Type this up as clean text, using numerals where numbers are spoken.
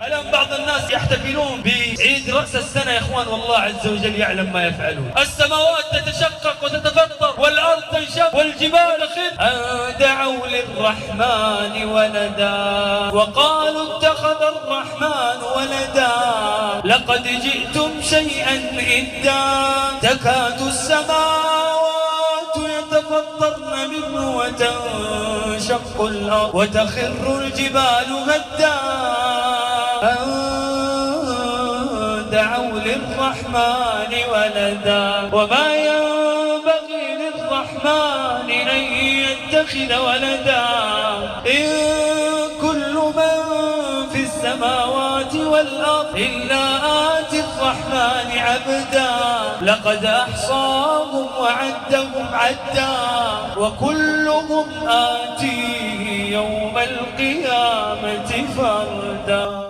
الآن بعض الناس يحتفلون بعيد رأس السنة يا إخوان، والله عز وجل يعلم ما يفعلون. السماوات تتشقق وتتفطر والأرض تنشق والجبال تخر أن دعوا للرحمن ولدا وقالوا اتخذ الرحمن ولدا لقد جئتم شيئا إدا تكاد السماوات يتفطرن منه وتنشق الأرض وتخر الجبال هدا أن دعوا للرحمن ولدا وما ينبغي للرحمن أن يتخذ ولدا إن كل من في السماوات والأرض إلا آتي الرحمن عبدا لقد أحصاهم وعدهم عدا وكلهم آتيه يوم القيامة فردا.